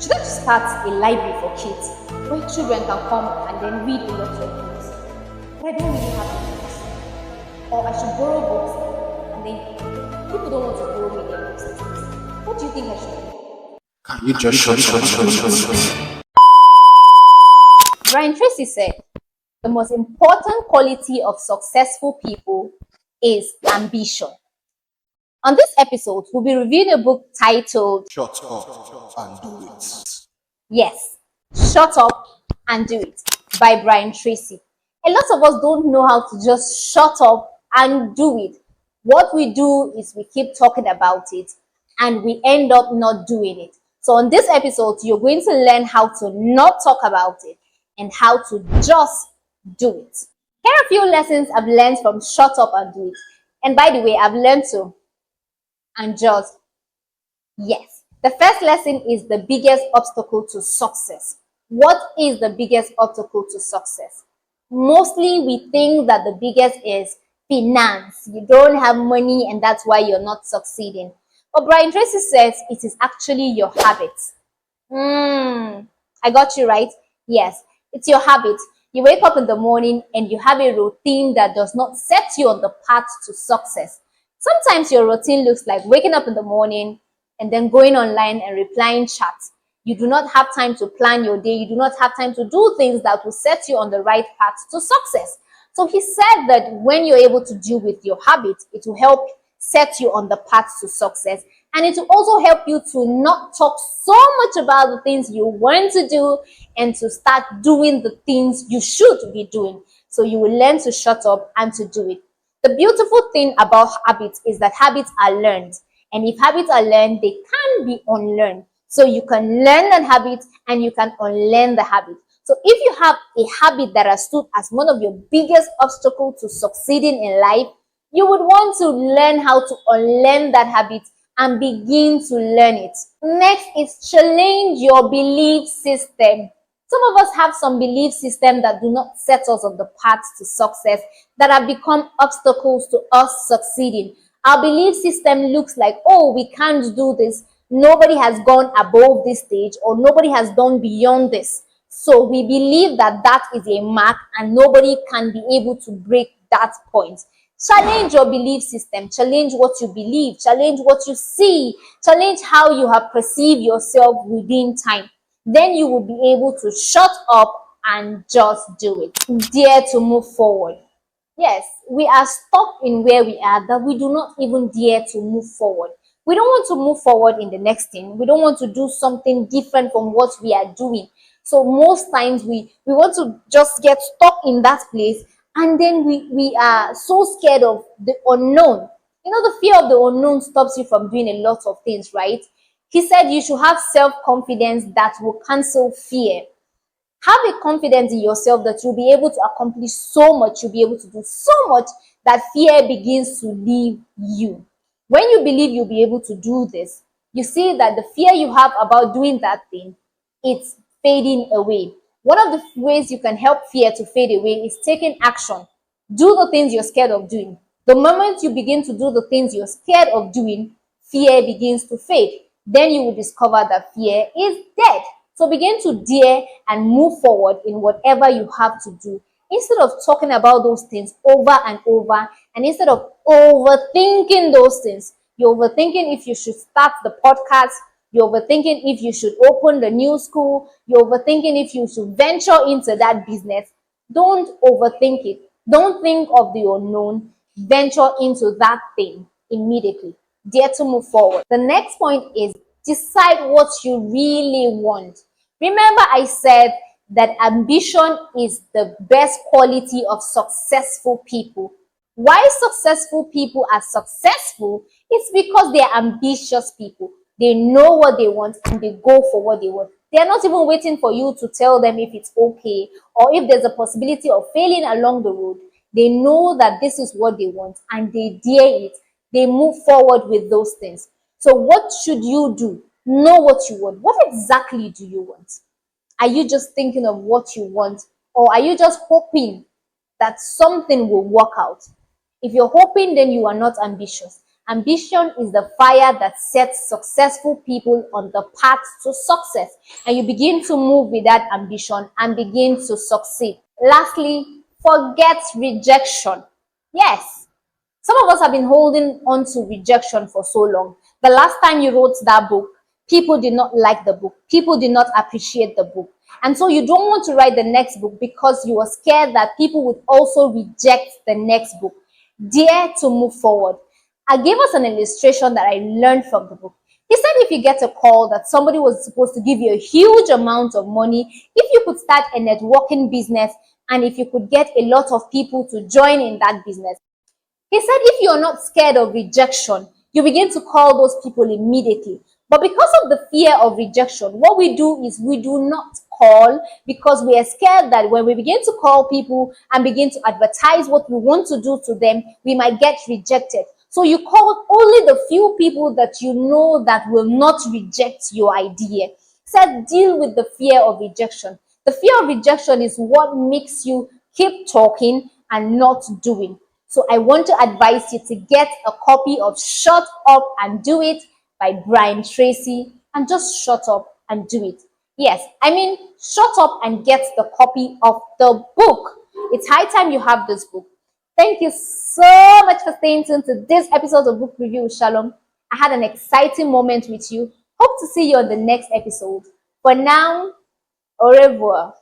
Should I start a library for kids where children can come and then read a lot of books? But I don't really have the books. Or I should borrow books and then people don't want to borrow me their books. What do you think I should do? Can you just shut? Brian Tracy said, the most important quality of successful people is ambition. On this episode, we'll be reviewing a book titled Shut up and do it. Yes, Shut Up and Do It by Brian Tracy. A lot of us don't know how to just shut up and do it. What we do is we keep talking about it and we end up not doing it. So on this episode, you're going to learn how to not talk about it and how to just do it. Here are a few lessons I've learned from Shut Up and Do It. And by the way, I've learned to and just yes. The first lesson is the biggest obstacle to success. What is the biggest obstacle to success? Mostly we think that the biggest is finance. You don't have money and that's why you're not succeeding. But Brian Tracy says it is actually your habits. I got you right. Yes, it's your habit. You wake up in the morning and you have a routine that does not set you on the path to success. Sometimes your routine looks like waking up in the morning and then going online and replying chats. You do not have time to plan your day. You do not have time to do things that will set you on the right path to success. So he said that when you're able to deal with your habits, it will help set you on the path to success. And it will also help you to not talk so much about the things you want to do and to start doing the things you should be doing. So you will learn to shut up and to do it. The beautiful thing about habits is that habits are learned. And if habits are learned, they can be unlearned. So you can learn that habit and you can unlearn the habit. So if you have a habit that has stood as one of your biggest obstacles to succeeding in life, you would want to learn how to unlearn that habit and begin to learn it. Next is challenge your belief system. Some of us have some belief systems that do not set us on the path to success, that have become obstacles to us succeeding. Our belief system looks like, oh, we can't do this. Nobody has gone above this stage or nobody has done beyond this. So we believe that that is a mark and nobody can be able to break that point. Challenge your belief system. Challenge what you believe. Challenge what you see. Challenge how you have perceived yourself within time. Then you will be able to shut up and just do it. Dare to move forward. Yes, we are stuck in where we are that we do not even dare to move forward. We don't want to move forward in the next thing. We don't want to do something different from what we are doing. So most times we want to just get stuck in that place, and then we are so scared of the unknown. You know, the fear of the unknown stops you from doing a lot of things, right? He said you should have self-confidence that will cancel fear. Have a confidence in yourself that you'll be able to accomplish so much, you'll be able to do so much that fear begins to leave you. When you believe you'll be able to do this, you see that the fear you have about doing that thing, it's fading away. One of the ways you can help fear to fade away is taking action. Do the things you're scared of doing. The moment you begin to do the things you're scared of doing, fear begins to fade. Then you will discover that fear is dead. So begin to dare and move forward in whatever you have to do. Instead of talking about those things over and over, and instead of overthinking those things, you're overthinking if you should start the podcast, you're overthinking if you should open the new school, you're overthinking if you should venture into that business. Don't overthink it. Don't think of the unknown. Venture into that thing immediately. Dare to move forward. The next point is decide what you really want. Remember, I said that ambition is the best quality of successful people. Why successful people are successful? It's because they are ambitious people. They know what they want and they go for what they want. They are not even waiting for you to tell them if it's okay or if there's a possibility of failing along the road. They know that this is what they want and they dare it. They move forward with those things. So what should you do? Know what you want. What exactly do you want? Are you just thinking of what you want, or are you just hoping that something will work out? If you're hoping, then you are not ambitious. Ambition is the fire that sets successful people on the path to success, and you begin to move with that ambition and begin to succeed. Lastly, forget rejection. Yes, some of us have been holding on to rejection for so long. The last time you wrote that book, people did not like the book. People did not appreciate the book. And so you don't want to write the next book because you are scared that people would also reject the next book. Dare to move forward. I gave us an illustration that I learned from the book. He said if you get a call that somebody was supposed to give you a huge amount of money, if you could start a networking business and if you could get a lot of people to join in that business, he said if you're not scared of rejection, you begin to call those people immediately. But because of the fear of rejection, what we do is we do not call because we are scared that when we begin to call people and begin to advertise what we want to do to them, we might get rejected. So you call only the few people that you know that will not reject your idea. He said deal with the fear of rejection. The fear of rejection is what makes you keep talking and not doing. So I want to advise you to get a copy of Shut Up and Do It by Brian Tracy, and just shut up and do it. Yes, I mean, shut up and get the copy of the book. It's high time you have this book. Thank you so much for staying tuned to this episode of Book Review with Shalom. I had an exciting moment with you. Hope to see you on the next episode. For now, au revoir.